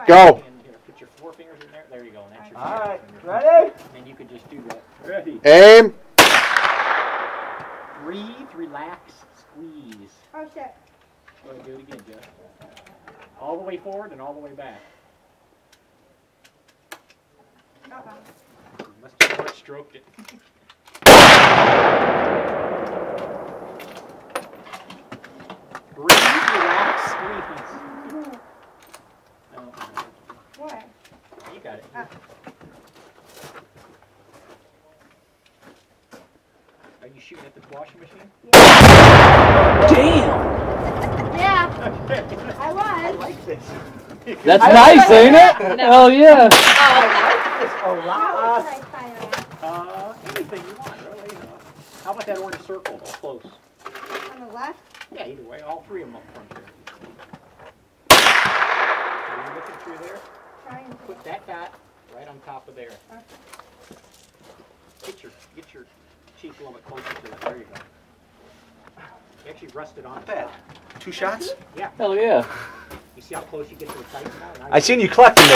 Go. And here, put your 4 fingers in there. There you go. And that's your All right, finger. ready? And you could just do that. Ready. Aim. Breathe, relax, squeeze. Oh shit. Go ahead, do it again, Jeff. All the way forward and all the way back. Uh-oh. You must have heart stroked it. Breathe, relax, squeeze. No, What? you got it. Are you shooting at the washing machine? Damn. Yeah, I I was. like this. That's nice, ain't it? Hell yeah. It's a lot. How should I find it? Anything you want, really. How about that orange circle? All close. On the left? Yeah, either way, all 3 of them up front there. Are you looking through there? Trying to. Put that dot right on top of there. Get your cheek a little bit closer to it. There you go. You actually rusted on Bad. 2 shots? Yeah. Hell yeah. You see how close you get to the sight now? I seen you collecting